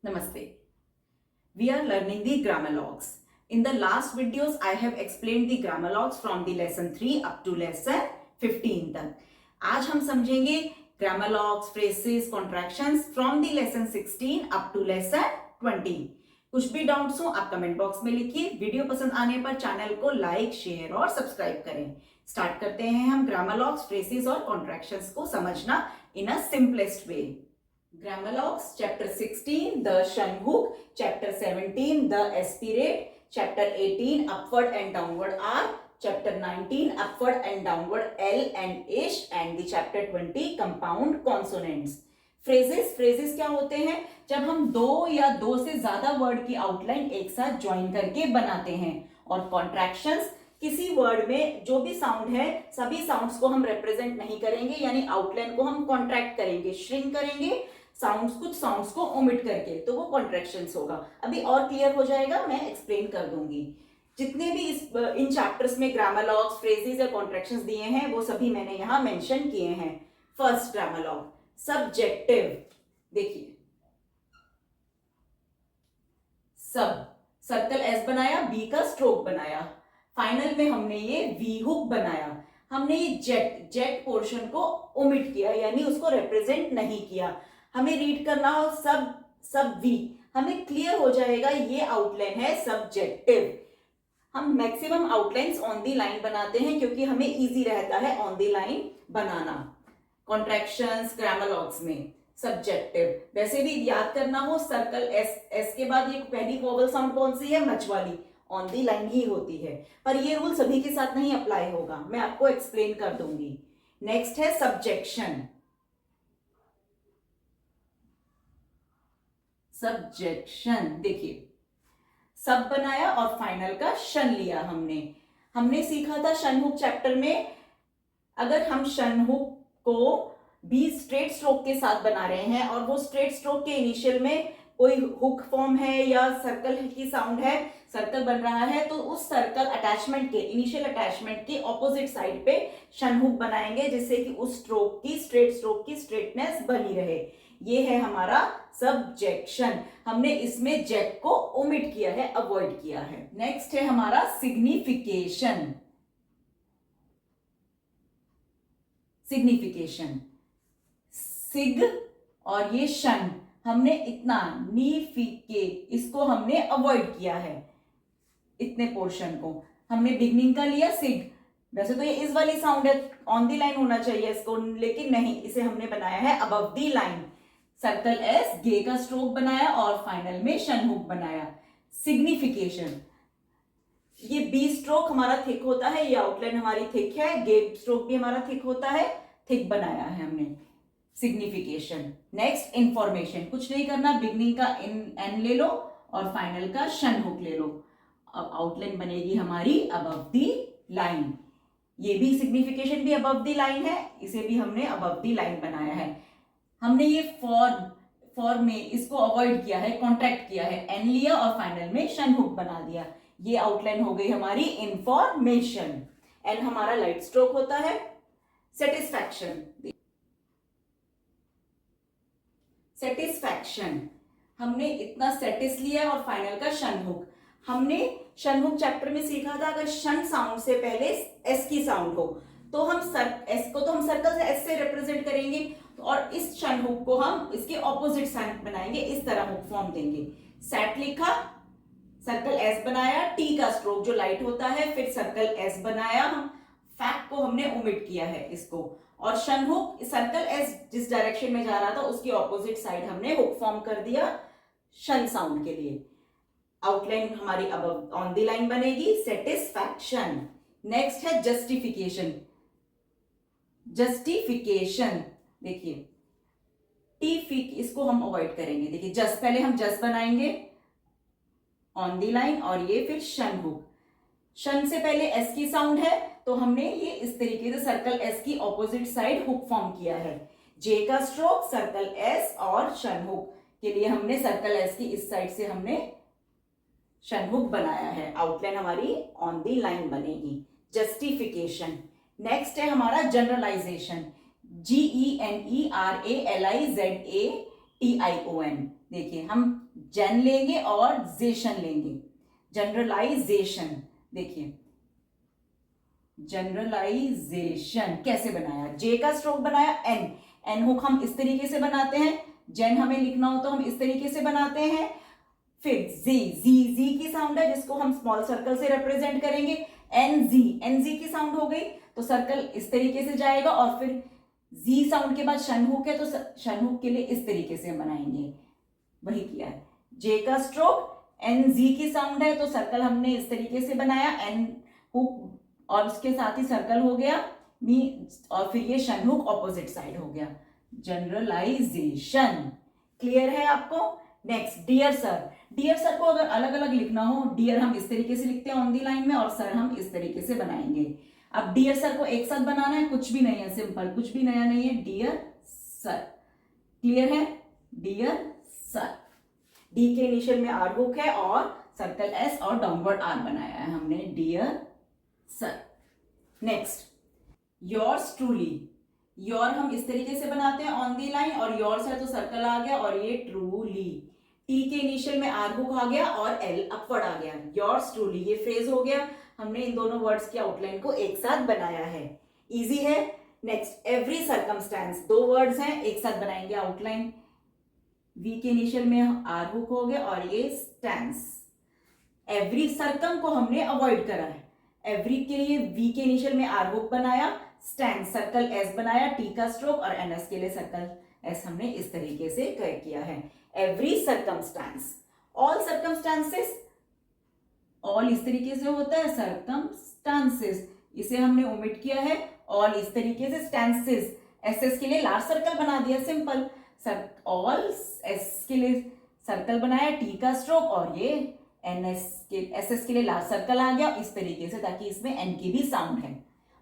Namaste. We are learning the grammar logs. In the last videos, I have explained the grammar logs from the lesson 3 up to lesson 15 तक. आज हम समझेंगे grammar logs, phrases, contractions from the lesson 16 up to lesson 20. कुछ भी doubts हो आप comment box में लिखिए. वीडियो पसंद आने पर चैनल को लाइक, शेयर और सब्सक्राइब करें. स्टार्ट करते हैं हम ग्रामर लॉग्स, फ्रेसेस और कॉन्ट्रैक्शंस को समझना in a simplest way. Grammar logs, chapter 16, the Shanhook, chapter 17, the aspirate, chapter 18, upward and downward R, chapter 19, upward and downward L and ish, and the chapter 20, compound consonants. phrases क्या होते हैं? जब हम दो या दो से ज्यादा वर्ड की आउटलाइन एक साथ ज्वाइन करके बनाते हैं. और contractions किसी वर्ड में जो भी साउंड है सभी साउंड्स को हम रिप्रेजेंट नहीं करेंगे, यानी आउटलाइन को हम कॉन्ट्रैक्ट करेंगे, श्रिंक करेंगे, साउंड्स कुछ साउंड्स को ओमिट करके, तो वो कॉन्ट्रैक्शंस होगा. अभी और क्लियर हो जाएगा, मैं एक्सप्लेन कर दूंगी. जितने भी इन चैप्टर्स में ग्रामर लॉग्स, फ्रेजेस या कॉन्ट्रैक्शंस दिए हैं वो सभी मैंने यहाँ मेंशन किए हैं. First grammar log, subjective. देखिए, सब सर्कल एस बनाया, बी का स्ट्रोक बनाया, फाइनल में हमने ये वी हुक बनाया. हमने ये जेट पोर्शन को ओमिट किया, यानी उसको रिप्रेजेंट नहीं किया. हमें रीड करना हो सब वी, हमें क्लियर हो जाएगा ये आउटलाइन है सब्जेक्टिव. हम maximum outlines on the line बनाते हैं क्योंकि हमें इजी रहता है on the line banana. Contractions grammar logs में सब्जेक्टिव. वैसे भी याद करना हो, सर्कल एस के बाद ये पहली वोवल साउंड कौन सी है? मच वाली, ऑन दी लाइन ही होती है. पर ये रूल सभी के साथ नहीं अप्लाई होगा, मैं आपको एक्सप्लेन कर दूंगी. नेक्स्ट है सब्जेक्शन. सब्जेक्शन देखिए, सब बनाया और फाइनल का शन लिया. हमने सीखा था शनहुक चैप्टर में, अगर हम शनहुक को भी स्ट्रेट स्ट्रोक के साथ बना रहे हैं और वो स्ट्रेट स्ट्रोक के इनिशियल में कोई हुक फॉर्म है या सर्कल की साउंड है, सर्कल बन रहा है, तो उस सर्कल अटैचमेंट के इनिशियल अटैचमेंट के ऑपोजिट साइड पे शनहुक बनाएंगे, जिससे कि उस स्ट्रोक की स्ट्रेटनेस बनी रहे. ये है हमारा सब्जेक्शन. हमने इसमें जेट को ओमिट किया है, अवॉइड किया है. नेक्स्ट है हमारा सिग्निफिकेशन. सिग और ये शन, हमने इतना नीफिके इसको हमने अवॉइड किया है. इतने पोर्शन को हमने बिगनिंग का लिया सिग. वैसे तो ये इस वाली साउंड है, ऑन दी लाइन होना चाहिए इसको, लेकिन नहीं, इसे हमने बनाया है above the line. Circle S, gay का स्ट्रोक बनाया और फाइनल में शनहुक बनाया. सिग्निफिकेशन, ये बी स्ट्रोक हमारा थिक होता है, ये आउटलाइन हमारी थिक है, गे स्ट्रोक भी हमारा थिक होता है, थिक बनाया है हमने. सिग्निफिकेशन. Next information. कुछ नहीं करना, बिगनिंग का एन ले लो और फाइनल का शनहुक ले लो. अब आउटलाइन बनेगी हमारी अबव दी लाइन. ये भी सिग्निफिकेशन भी अबव दी लाइन है, इसे भी हमने अबव दी लाइन बनाया है. हमने ये फॉर में इसको अवॉइड किया है, कॉन्ट्रैक्ट किया है, एन लिया और फाइनल में शनहुक बना दिया. ये आउटलाइन हो गई हमारी इंफॉर्मेशन. एन हमारा लाइट स्ट्रोक होता है. सेटिस्फैक्शन, हमने इतना सेटिस लिया और फाइनल का शनहुक. हमने शनहुक चैप्टर में सीखा था, अगर शन साउंड से पहले एस की साउंड हो तो हम एस को तो हम सर्कल से एस से रिप्रेजेंट करेंगे, और इस शनहुक को हम इसके ऑपोजिट साइड बनाएंगे, इस तरह हुक फॉर्म देंगे. सेट लिखा, सर्कल एस बनाया, टी का स्ट्रोक जो लाइट होता है, फिर सर्कल एस बनाया, हम फैक्ट को हमने ओमिट किया है इसको, और शनहुक सर्कल एस जिस डायरेक्शन में जा रहा था उसकी ऑपोजिट साइड हमने हुक फॉर्म कर दिया शन साउंड के लिए. आउटलाइन हमारी अब ऑन दी लाइन बनेगी. सेटिस्फैक्शन. नेक्स्ट है जस्टिफिकेशन. देखिए, इसको हम अवॉइड करेंगे. देखिए, जस्ट पहले हम जस्ट बनाएंगे ऑन दी लाइन और ये फिर शनहुक. शन से पहले एस की साउंड है तो हमने ये इस तरीके से सर्कल एस की ऑपोजिट साइड हुक फॉर्म किया है. जे का स्ट्रोक, सर्कल एस और शनहुक के लिए हमने सर्कल एस की इस साइड से हमने शनहुक बनाया है. आउटलाइन हमारी ऑन दी लाइन बनेगी. जस्टिफिकेशन. नेक्स्ट है हमारा जनरलाइजेशन. GENERALIZA TION। देखिए हम जेन लेंगे और जेशन लेंगे, जनरलाइजेशन। देखिए जनरलाइजेशन कैसे बनाया, जे का स्ट्रोक बनाया एन, एन हुक हम इस तरीके से बनाते हैं, जेन हमें लिखना हो तो हम इस तरीके से बनाते हैं। फिर जी, जी की साउंड है जिसको हम स्मॉल सर्कल से रिप्रेजेंट करेंगे, एन जी की साउंड हो गई तो सर्कल इस तरीके से जाएगा, और फिर जी साउंड के बाद शन हुक है तो शन हुक के लिए इस तरीके से बनाएंगे, वही किया है। जे का स्ट्रोक एन जी की साउंड है तो सर्कल हमने इस तरीके से बनाया, एन हुक और उसके साथ ही सर्कल हो गया मी, और फिर ये शन हुक ऑपोजिट साइड हो गया, जनरलाइजेशन। क्लियर है आपको? Next dear sir. Dear sir को अगर अलग अलग लिखना हो, डियर हम इस तरीके से लिखते हैं ऑन दी लाइन में, और सर हम इस तरीके से बनाएंगे। अब डियर सर को एक साथ बनाना है, कुछ भी नहीं है, सिंपल, कुछ भी नया नहीं है, डियर सर। क्लियर है? Dear sir. डी के इनिशियल में आर हुक है और सर्कल एस और डाउनवर्ड आर बनाया है हमने, dear sir. Next yours truly. Your हम इस तरीके से बनाते हैं ऑन दी लाइन, और योर्स है तो सर्कल आ गया, और ये ट्रूली, टी के इनिशियल में आर हुक आ गया और एल अपवर्ड आ गया, योर्स ट्रूली। ये फ्रेज हो गया, हमने इन दोनों वर्ड्स की आउटलाइन को एक साथ बनाया है, इजी है। नेक्स्ट एवरी सर्कमस्टेंस, दो वर्ड्स हैं, एक साथ बनाएंगे आउटलाइन। वी के इनिशियल में आर हुक हो गया और ये स्टैंस। एवरी सर्कम को हमने अवॉइड करा है, एवरी के लिए वी के इनिशियल में आर हुक बनाया, स्टैंड सर्कल एस बनाया, टी का स्ट्रोक, और एनएस के लिए सर्कल एस हमने इस तरीके से किया है। Every circumstance, all circumstances, all इस तरीके से होता है, सर्कमस्टेंसेस इसे हमने ओमिट किया है, ऑल इस तरीके से, स्टेंसेस एस के लिए लार्ज सर्कल बना दिया, सिंपल। ऑल एस के लिए सर्कल बनाया, टी का स्ट्रोक, और ये एस के लिए लार्ज सर्कल आ गया इस तरीके से, ताकि इसमें एन की भी साउंड है।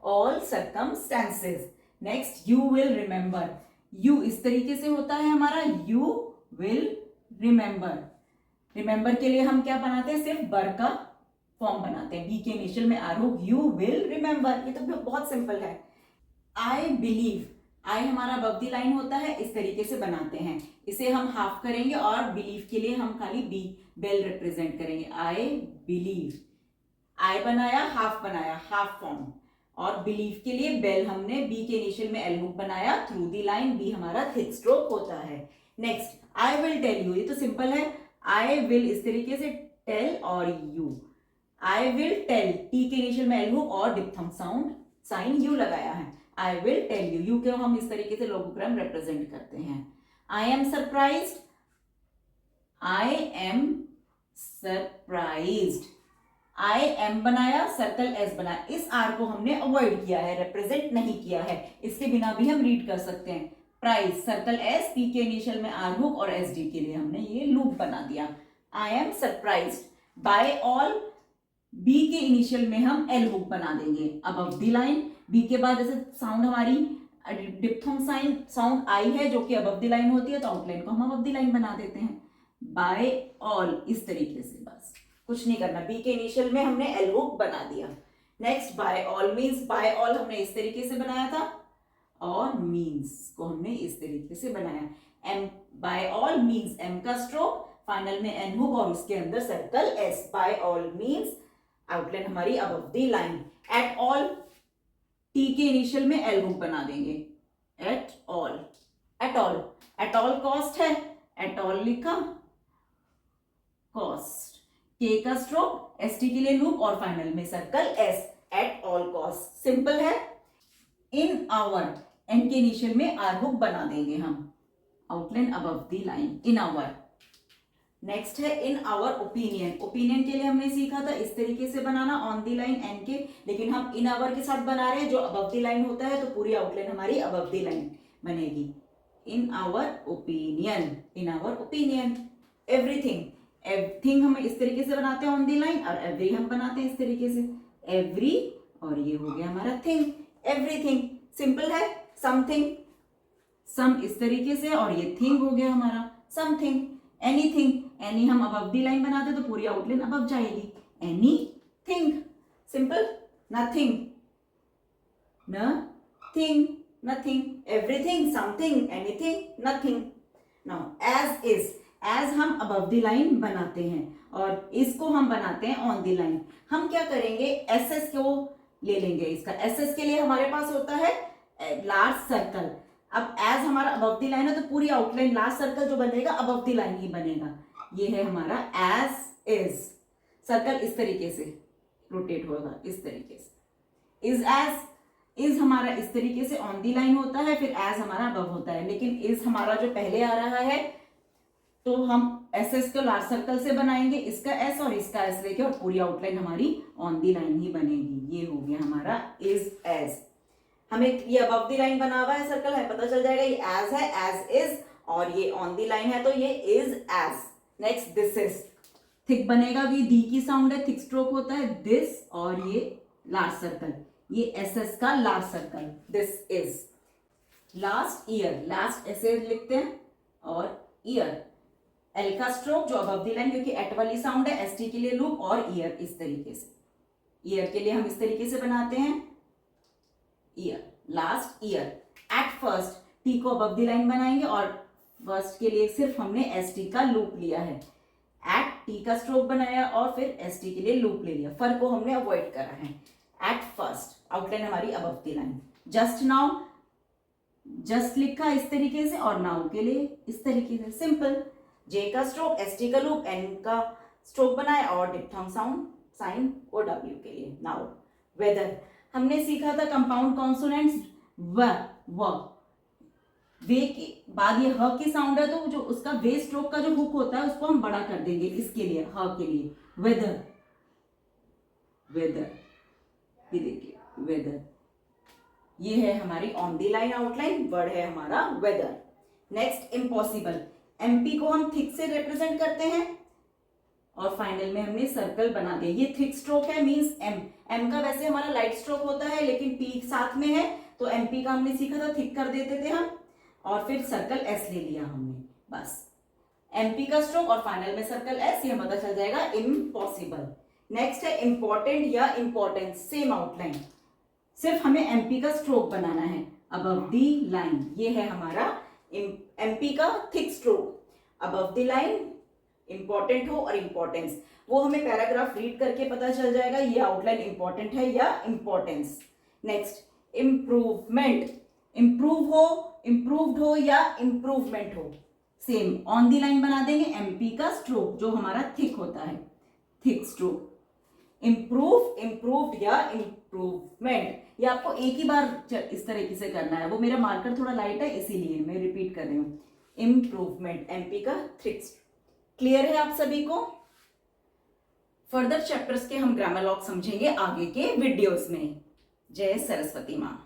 All circumstances. Next you will remember, you इस तरीके से होता है हमारा, यू विल रिमेंबर। रिमेंबर के लिए हम क्या बनाते हैं, सिर्फ बर का फॉर्म बनाते हैं, बी के इनिशियल में R hook, you will remember, ये तो बहुत सिंपल है। आई बिलीव, आई हमारा अबव दी लाइन होता है, इस तरीके से बनाते हैं, इसे हम हाफ करेंगे, और बिलीव के लिए हम खाली बी बेल रिप्रेजेंट करेंगे, आई बिलीव। आई बनाया, हाफ बनाया, हाफ फॉर्म, और बिलीव के लिए बेल हमने बी के इनिशियल में एल हुक बनाया थ्रू दी लाइन, बी हमारा थिक स्ट्रोक होता है। Next I will tell you, ये तो सिंपल है, आई विल इस तरीके से, टेल और you, I will tell, T के इनिशियल में एल हुक और डिप्थंग साउंड साइन यू लगाया है, I will tell you, U को हम इस तरीके से लोगोग्राम रिप्रेजेंट करते हैं। I am surprised, I am surprised, I am बनाया, सर्कल एस बनाया, इस आर को हमने अवॉइड किया है, रिप्रेजेंट नहीं किया है, इसके बिना भी हम रीड कर सकते हैं। प्राइज सर्कल एस, पी के इनिशियल में आर हुक, और एस डी के लिए हमने ये लूप बना दिया। I am surprised by all, B के इनिशियल में हम एल हुक बना देंगे अबव दी लाइन, बी के बाद जैसे साउंड हमारी डिप्थोंग साइन साउंड आई है जो कि अबव दी लाइन होती है, तो आउटलाइन को हम अबव दी लाइन बना देते हैं, बाय ऑल इस तरीके से, बस कुछ नहीं करना। बी के इनिशियल में हमने एल हुक बना दिया। Next by all means, by all हमने इस तरीके से बनाया था, और मीन्स को हमने इस तरीके से बनाया, M by all means, M का स्ट्रोक, फाइनल में एन हुक और उसके अंदर circle S, by all means, outline हमारी above the line. At all, T के इनिशियल में एल हुक बना देंगे, at all, at all, at all cost है, एट ऑल लिखा, कॉस्ट, के का स्ट्रोक, एस टी के लिए लूप, और फाइनल में circle S, at all cost, simple है। इन आवर, एन के इनिशियल में आर हुक बना देंगे हम, outline above the line, in our. Next है इन आवर ओपिनियन, ओपिनियन के लिए हमने सीखा था इस तरीके से बनाना ऑन दी लाइन एन के, लेकिन हम इन आवर के साथ बना रहे हैं जो अबव दी लाइन होता है, तो पूरी आउटलाइन हमारी अबव दी लाइन बनेगी। In our opinion, in our opinion. Everything, everything हम इस तरीके से बनाते हैं ऑन दी लाइन, और एवरी हम बनाते हैं इस तरीके से, एवरी, और ये हो गया हमारा थिंग, एवरीथिंग, सिंपल है। समथिंग, सम इस तरीके से, और ये थिंग हो गया हमारा समथिंग। एनीथिंग, एनी हम अबव दी लाइन बनाते तो पूरी आउटलाइन अबव जाएगी, anything, simple. Nothing, nothing, nothing, everything, something, anything, nothing. Now as is, as हम अबव द लाइन बनाते हैं और इसको हम बनाते हैं ऑन द लाइन। हम क्या करेंगे, एस एस को ले लेंगे। इसका एस एस के लिए हमारे पास होता है लार्ज सर्कल। अब एज हमारा अबव द लाइन है तो पूरी आउटलाइन लार्ज सर्कल जो बनेगा अबव द लाइन ही बनेगा। ये है हमारा एज इज। सर्कल इस तरीके से रोटेट होगा, इस तरीके से। इज एज, इज हमारा इस तरीके से ऑन दी लाइन होता है, फिर एज हमारा अबव होता है। लेकिन इज हमारा जो पहले आ रहा है तो हम एस एस को लार्ज सर्कल से बनाएंगे, इसका एस और इसका एस लेके, और पूरी आउटलाइन हमारी ऑन दी लाइन ही बनेगी। ये हो गया हमारा इज एज। हमें ये अबव दी लाइन बना हुआ है सर्कल है, पता चल जाएगा ये एज है, एज इज, और ये ऑन दी लाइन है तो ये is as. Next this is, thick बनेगा, भी दी की साउंड है, थिक स्ट्रोक होता है दिस, और ये लार्ज सर्कल, ये एस एस का large circle, this is. Last year, last ऐसे लिखते हैं, और ईयर एल का स्ट्रोक जो अबव द लाइन, क्योंकि एट वाली साउंड है, एस टी के लिए लूप, और ईयर इस तरीके से। ईयर के लिए हम इस तरीके से बनाते हैं, year, last year. At first, T को अबव द लाइन बनाएंगे, और फर्स्ट के लिए सिर्फ हमने एस टी का लूप लिया है। एट टी का स्ट्रोक बनाया और फिर एस टी के लिए लूप ले लिया, फर्क को हमने अवॉइड करा है। एट फर्स्ट, आउटलाइन हमारी above the line. Just now, just लिखा इस तरीके से, और नाउ के लिए इस तरीके से, सिंपल। जे का स्ट्रोक, एस टी का लूप, एन का स्ट्रोक बनाया, और diphthong sound sign O W के लिए। नाउ वेदर, हमने सीखा था कंपाउंड कॉन्सोनेंट्स व वे के बाद ये ह की साउंड है तो जो उसका वे स्ट्रोक का जो हुक होता है उसको हम बड़ा कर देंगे, इसके लिए ह के लिए। वेदर, वेदर, ये देखिए वेदर, ये है हमारी on the line outline, word है हमारा वेदर। नेक्स्ट इम्पॉसिबल, एमपी को हम थिक से रिप्रेजेंट करते हैं, और फाइनल में हमने सर्कल बना दिया। ये थिक स्ट्रोक है, मींस एम, एम का वैसे हमारा लाइट स्ट्रोक होता है, लेकिन पी साथ में है तो एमपी का हमने सीखा था थिक कर देते थे हम, और फिर सर्कल एस ले लिया हमने, बस एमपी का स्ट्रोक और फाइनल में सर्कल एस, ये पता चल जाएगा इम्पॉसिबल। नेक्स्ट है इंपॉर्टेंट या इंपॉर्टेंस, सेम आउटलाइन, सिर्फ हमें एमपी का स्ट्रोक बनाना है अबव दी लाइन। ये है हमारा एमपी का thick stroke, above the line, important हो और इंपॉर्टेंस, वो हमें पैराग्राफ रीड करके पता चल जाएगा ये आउटलाइन इंपॉर्टेंट है या इंपॉर्टेंस। नेक्स्ट इम्प्रूवमेंट, इम्प्रूव हो, इम्प्रूव्ड हो या इम्प्रूवमेंट हो, सेम ऑन दी लाइन बना देंगे। एमपी का स्ट्रोक जो हमारा थिक होता है, थिक स्ट्रोक। इम्प्रूव, इम्प्रूव्ड या इम्प्रूवमेंट, ये आपको एक ही बार इस तरीके से करना है, वो मेरा मार्कर थोड़ा लाइट है इसीलिए मैं रिपीट कर रही हूँ। इम्प्रूवमेंट, एमपी का थिक। क्लियर है आप सभी को? फर्दर चैप्टर्स के हम ग्रामर लॉग समझेंगे आगे के वीडियोस में। जय सरस्वती माँ।